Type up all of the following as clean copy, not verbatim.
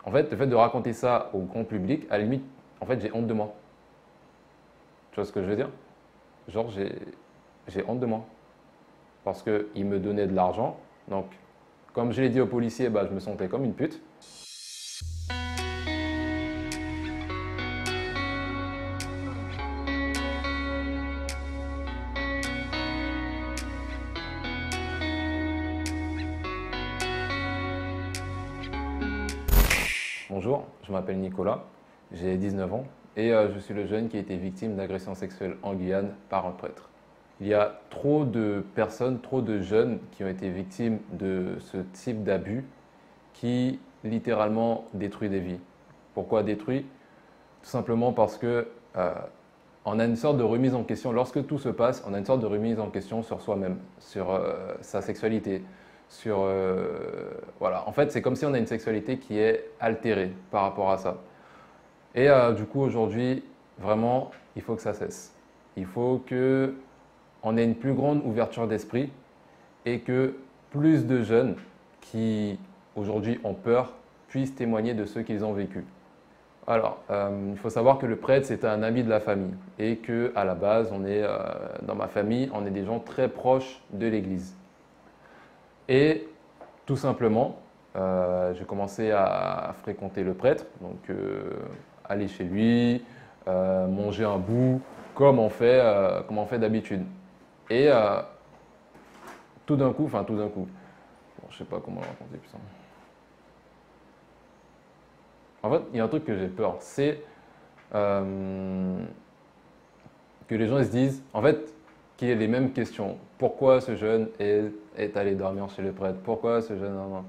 En fait, le fait de raconter ça au grand public, à la limite, en fait, j'ai honte de moi. Tu vois ce que je veux dire? Genre, j'ai honte de moi. Parce qu'il me donnait de l'argent. Donc, comme je l'ai dit aux policiers, bah, je me sentais comme une pute. Bonjour, je m'appelle Nicolas, j'ai 19 ans et je suis le jeune qui a été victime d'agression sexuelle en Guyane par un prêtre. Il y a trop de personnes, trop de jeunes qui ont été victimes de ce type d'abus qui littéralement détruit des vies. Pourquoi détruit? Tout simplement parce que on a une sorte de remise en question. Lorsque tout se passe, on a une sorte de remise en question sur soi-même, sur sa sexualité, sur voilà. En fait, c'est comme si on a une sexualité qui est altérée par rapport à ça. Et du coup, aujourd'hui, vraiment, il faut que ça cesse. Il faut que on ait une plus grande ouverture d'esprit et que plus de jeunes qui aujourd'hui ont peur puissent témoigner de ce qu'ils ont vécu. Alors, il faut savoir que le prêtre, c'est un ami de la famille et que à la base, dans ma famille, on est des gens très proches de l'Église. Et tout simplement, j'ai commencé à fréquenter le prêtre, donc aller chez lui, manger un bout, comme on fait d'habitude. Et tout d'un coup, bon, je sais pas comment le raconter, putain. En fait, il y a un truc que j'ai peur, c'est euh, que les gens se disent, en fait, qu'il y ait les mêmes questions. Pourquoi ce jeune est allé dormir chez le prêtre? Pourquoi ce jeune... non, non.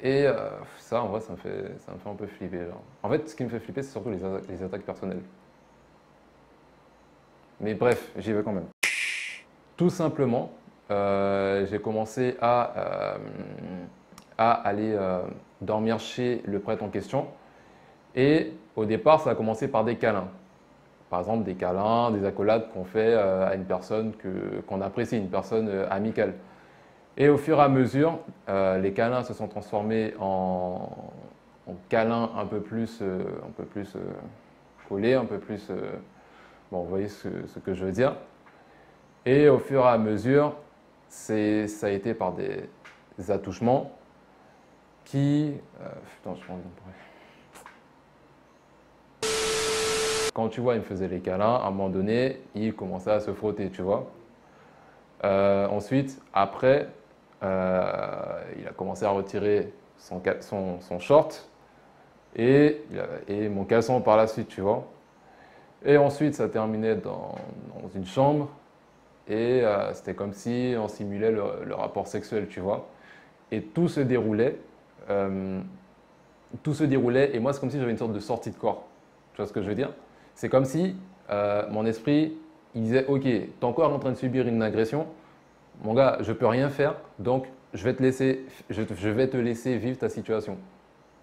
Et ça, en vrai, ça me fait un peu flipper. Genre. En fait, ce qui me fait flipper, c'est surtout les attaques personnelles. Mais bref, j'y vais quand même. Tout simplement, j'ai commencé à aller dormir chez le prêtre en question. Et au départ, ça a commencé par des câlins. Par exemple, des câlins, des accolades qu'on fait à une personne qu'on apprécie, une personne amicale. Et au fur et à mesure, les câlins se sont transformés en câlins un peu plus collés, un peu plus... bon, vous voyez ce que je veux dire. Et au fur et à mesure, ça a été par des attouchements qui... putain, je prends Quand tu vois, il me faisait les câlins, à un moment donné, il commençait à se frotter, tu vois. Ensuite, après, il a commencé à retirer son short et mon caleçon par la suite, tu vois. Et ensuite, ça terminait dans une chambre et c'était comme si on simulait le rapport sexuel, tu vois. Et tout se déroulait et moi, c'est comme si j'avais une sorte de sortie de corps. Tu vois ce que je veux dire? C'est comme si mon esprit, il disait, ok, ton corps est en train de subir une agression, mon gars, je ne peux rien faire, donc je vais te laisser vivre ta situation.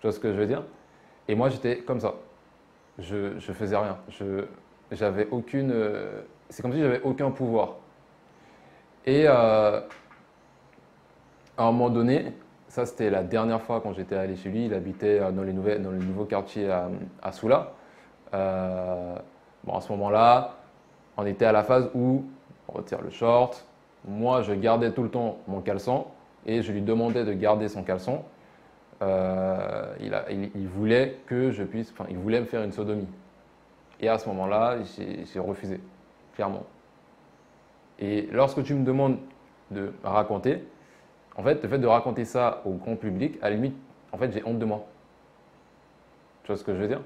Tu vois ce que je veux dire? Et moi, j'étais comme ça. Je faisais rien. J'avais aucune. C'est comme si j'avais aucun pouvoir. Et à un moment donné, ça c'était la dernière fois quand j'étais allé chez lui. Il habitait dans le nouveau quartier à Soula. Bon, à ce moment-là, on était à la phase où on retire le short. Moi, je gardais tout le temps mon caleçon et je lui demandais de garder son caleçon. Il voulait que je puisse, enfin, il voulait me faire une sodomie. Et à ce moment-là, j'ai refusé, clairement. Et lorsque tu me demandes de raconter, en fait, le fait de raconter ça au grand public, à la limite, en fait, j'ai honte de moi. Tu vois ce que je veux dire?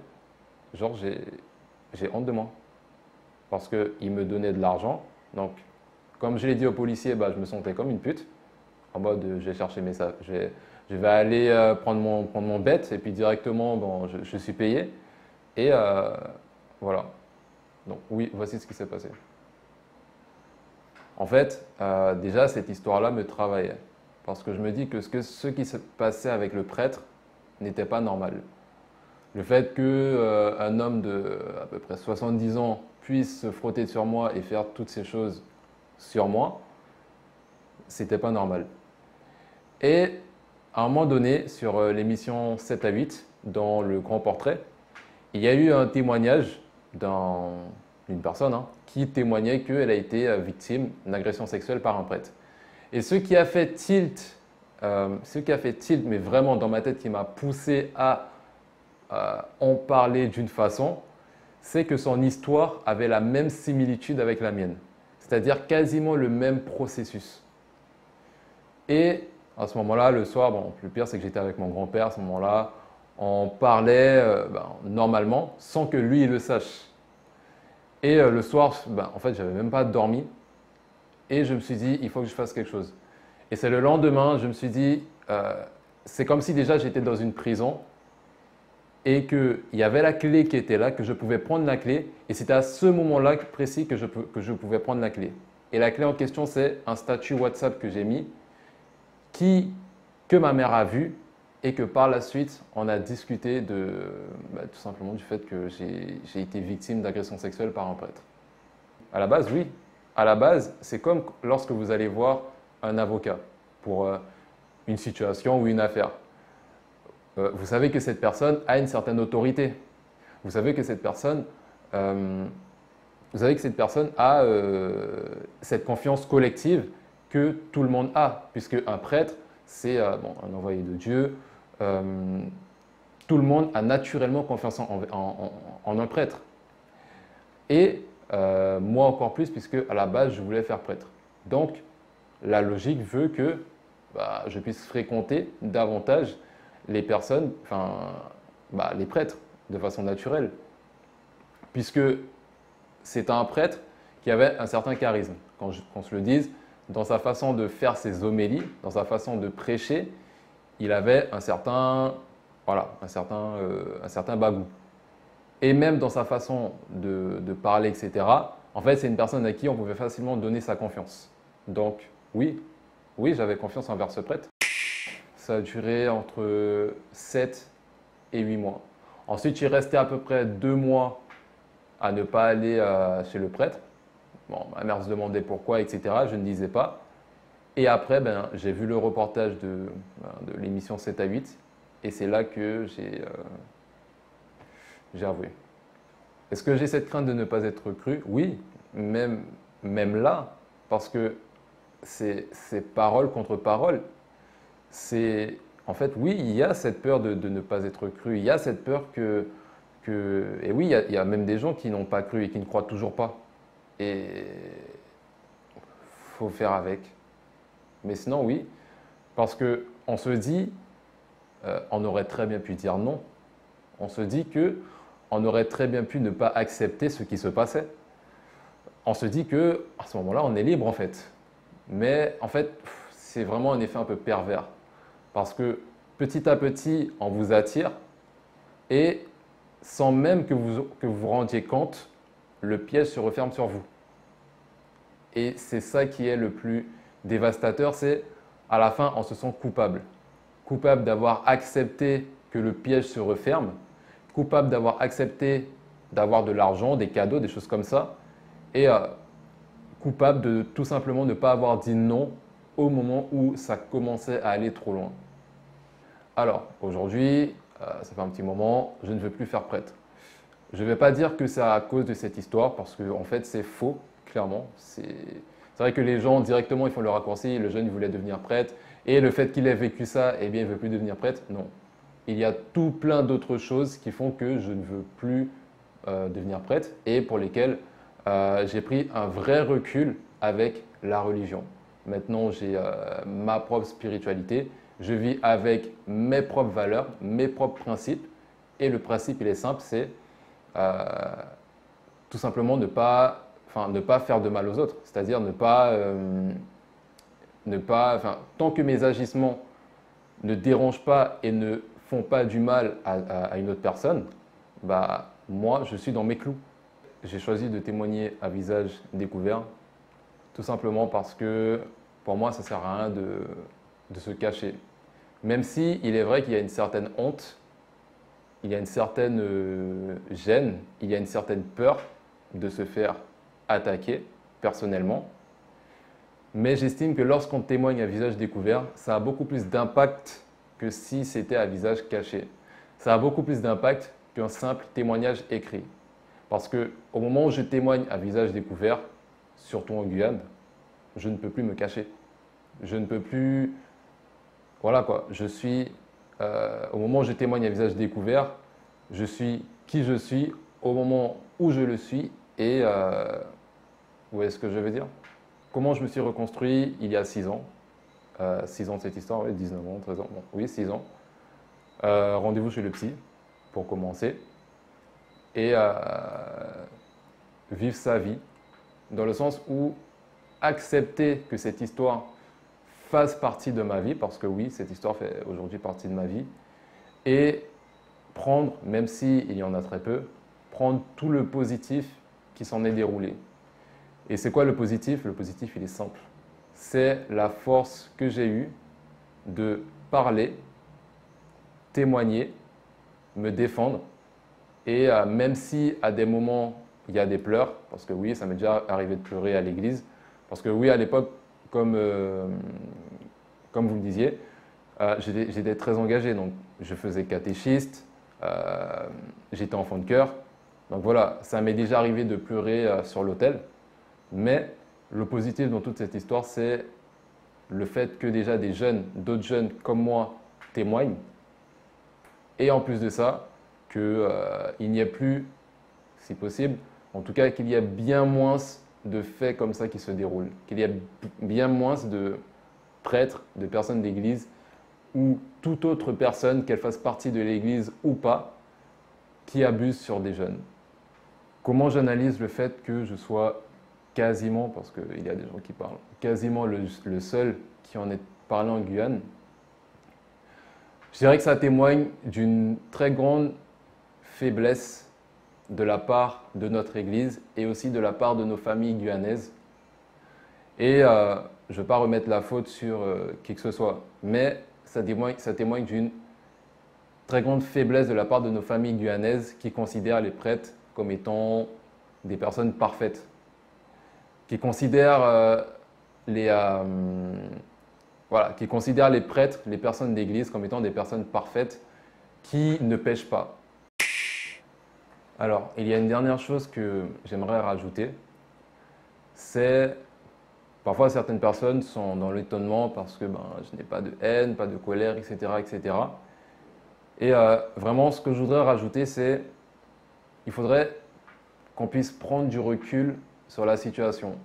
Genre, j'ai honte de moi. Parce qu'il me donnait de l'argent. Donc, comme je l'ai dit aux policiers, bah, je me sentais comme une pute. En mode, je vais chercher mes sacs. Je vais aller prendre mon bet et puis directement, bon, je suis payé. Et voilà. Donc, oui, voici ce qui s'est passé. En fait, déjà, cette histoire-là me travaillait. Parce que je me dis que ce qui se passait avec le prêtre n'était pas normal. Le fait qu'un homme de à peu près 70 ans puisse se frotter sur moi et faire toutes ces choses sur moi, c'était pas normal. Et À un moment donné, sur l'émission 7 à 8, dans le Grand Portrait, il y a eu un témoignage d'une personne qui témoignait qu'elle a été victime d'une agression sexuelle par un prêtre. Et ce qui a fait tilt, mais vraiment dans ma tête, qui m'a poussé à en parler d'une façon, c'est que son histoire avait la même similitude avec la mienne. C'est-à-dire quasiment le même processus. Et à ce moment-là, le soir, bon, le pire, c'est que j'étais avec mon grand-père à ce moment-là. On parlait normalement, sans que lui il le sache. Et le soir, en fait, j'avais même pas dormi. Et je me suis dit, il faut que je fasse quelque chose. Et c'est le lendemain, je me suis dit, c'est comme si déjà j'étais dans une prison et qu'il y avait la clé qui était là, que je pouvais prendre la clé. Et c'était à ce moment-là précis que je pouvais prendre la clé. Et la clé en question, c'est un statut WhatsApp que j'ai mis, que ma mère a vu et que par la suite, on a discuté tout simplement du fait que j'ai été victime d'agression sexuelle par un prêtre. À la base, oui. À la base, c'est comme lorsque vous allez voir un avocat pour une situation ou une affaire. Vous savez que cette personne a une certaine autorité. Vous savez que cette personne, a cette confiance collective que tout le monde a, puisque un prêtre, c'est un envoyé de Dieu. Tout le monde a naturellement confiance en un prêtre. Et moi encore plus, puisque à la base, je voulais faire prêtre. Donc, la logique veut que je puisse fréquenter davantage les personnes, les prêtres, de façon naturelle. Puisque c'est un prêtre qui avait un certain charisme, qu'on se le dise, dans sa façon de faire ses homélies, dans sa façon de prêcher, il avait un certain bagou. Et même dans sa façon de parler, etc., en fait, c'est une personne à qui on pouvait facilement donner sa confiance. Donc, oui, j'avais confiance envers ce prêtre. Ça a duré entre 7 et 8 mois. Ensuite, j'ai resté à peu près 2 mois à ne pas aller chez le prêtre. Bon, ma mère se demandait pourquoi, etc. Je ne disais pas. Et après, j'ai vu le reportage de l'émission 7 à 8 et c'est là que j'ai avoué. Est-ce que j'ai cette crainte de ne pas être cru? Oui, même là, parce que c'est parole contre parole. En fait, oui, il y a cette peur de ne pas être cru. Il y a cette peur et oui, il y a même des gens qui n'ont pas cru et qui ne croient toujours pas. Et faut faire avec. Mais sinon, oui, parce qu'on se dit, on aurait très bien pu dire non. On se dit qu'on aurait très bien pu ne pas accepter ce qui se passait. On se dit qu'à ce moment-là, on est libre en fait. Mais en fait, c'est vraiment un effet un peu pervers. Parce que petit à petit, on vous attire et sans même que vous vous rendiez compte, le piège se referme sur vous. Et c'est ça qui est le plus dévastateur, c'est à la fin, on se sent coupable. Coupable d'avoir accepté que le piège se referme, coupable d'avoir accepté d'avoir de l'argent, des cadeaux, des choses comme ça, et coupable de tout simplement ne pas avoir dit non au moment où ça commençait à aller trop loin. Alors, aujourd'hui, ça fait un petit moment, je ne veux plus faire prêtre. Je ne vais pas dire que c'est à cause de cette histoire, parce qu'en fait, c'est faux, clairement. C'est vrai que les gens, directement, ils font le raccourci, le jeune, il voulait devenir prêtre, et le fait qu'il ait vécu ça, eh bien, il ne veut plus devenir prêtre. Non. Il y a tout plein d'autres choses qui font que je ne veux plus devenir prêtre, et pour lesquelles j'ai pris un vrai recul avec la religion. Maintenant, j'ai ma propre spiritualité, je vis avec mes propres valeurs, mes propres principes, et le principe, il est simple, c'est tout simplement ne pas faire de mal aux autres. C'est-à-dire tant que mes agissements ne dérangent pas et ne font pas du mal à une autre personne, moi, je suis dans mes clous. J'ai choisi de témoigner à visage découvert, tout simplement parce que pour moi, ça ne sert à rien de se cacher. Même si il est vrai qu'il y a une certaine honte, il y a une certaine gêne, il y a une certaine peur de se faire attaquer personnellement. Mais j'estime que lorsqu'on témoigne à visage découvert, ça a beaucoup plus d'impact que si c'était à visage caché. Ça a beaucoup plus d'impact qu'un simple témoignage écrit. Parce que au moment où je témoigne à visage découvert, surtout en Guyane, je ne peux plus me cacher. Je ne peux plus... Voilà quoi, au moment où je témoigne à visage découvert, je suis qui je suis au moment où je le suis et où est-ce que je veux dire? Comment je me suis reconstruit il y a 6 ans. 6 ans de cette histoire, oui, 19 ans, 13 ans, bon, oui, 6 ans. Rendez-vous chez le psy pour commencer et vivre sa vie dans le sens où accepter que cette histoire fasse partie de ma vie, parce que oui, cette histoire fait aujourd'hui partie de ma vie, et prendre, même s'il y en a très peu, prendre tout le positif qui s'en est déroulé. Et c'est quoi le positif? Le positif, il est simple. C'est la force que j'ai eue de parler, témoigner, me défendre, et même si à des moments il y a des pleurs, parce que oui, ça m'est déjà arrivé de pleurer à l'église, parce que oui, à l'époque, comme vous le disiez, j'étais très engagé, donc je faisais catéchiste, j'étais enfant de chœur, donc voilà, ça m'est déjà arrivé de pleurer sur l'autel, mais le positif dans toute cette histoire, c'est le fait que déjà des jeunes, d'autres jeunes comme moi témoignent, et en plus de ça, qu'il n'y ait plus, si possible, en tout cas qu'il y ait bien moins de faits comme ça qui se déroulent, qu'il y ait bien moins de prêtres, de personnes d'église ou toute autre personne, qu'elle fasse partie de l'église ou pas, qui abuse sur des jeunes. Comment j'analyse le fait que je sois quasiment, parce qu'il y a des gens qui parlent, quasiment le seul qui en ait parlé en Guyane? Je dirais que ça témoigne d'une très grande faiblesse de la part de notre Église et aussi de la part de nos familles guyanaises. Et je ne veux pas remettre la faute sur qui que ce soit, mais ça témoigne d'une très grande faiblesse de la part de nos familles guyanaises qui considèrent les prêtres comme étant des personnes parfaites, qui considèrent qui considèrent les prêtres, les personnes d'église comme étant des personnes parfaites qui ne pêchent pas. Alors, il y a une dernière chose que j'aimerais rajouter, c'est parfois certaines personnes sont dans l'étonnement parce que je n'ai pas de haine, pas de colère, etc. etc. Et vraiment, ce que je voudrais rajouter, c'est il faudrait qu'on puisse prendre du recul sur la situation.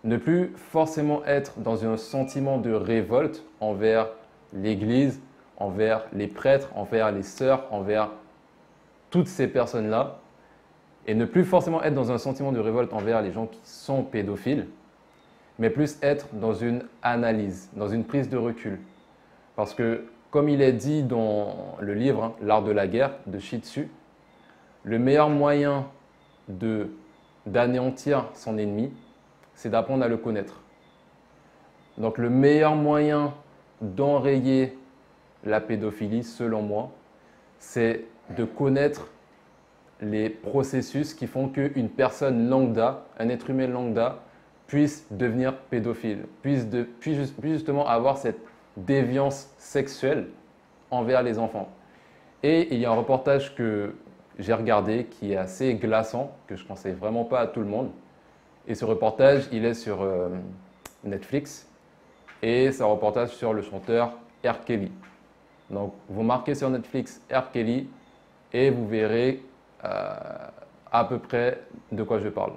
Ne plus forcément être dans un sentiment de révolte envers l'Église, envers les prêtres, envers les sœurs, envers toutes ces personnes-là, et ne plus forcément être dans un sentiment de révolte envers les gens qui sont pédophiles, mais plus être dans une analyse, dans une prise de recul. Parce que, comme il est dit dans le livre L'art de la guerre de Shih Tzu, le meilleur moyen d'anéantir son ennemi, c'est d'apprendre à le connaître. Donc le meilleur moyen d'enrayer la pédophilie, selon moi, c'est de connaître les processus qui font qu'une personne lambda, un être humain lambda, puisse devenir pédophile, puisse justement avoir cette déviance sexuelle envers les enfants. Et il y a un reportage que j'ai regardé qui est assez glaçant, que je ne conseille vraiment pas à tout le monde. Et ce reportage, il est sur Netflix et c'est un reportage sur le chanteur R. Kelly. Donc, vous marquez sur Netflix R. Kelly et vous verrez à peu près de quoi je parle.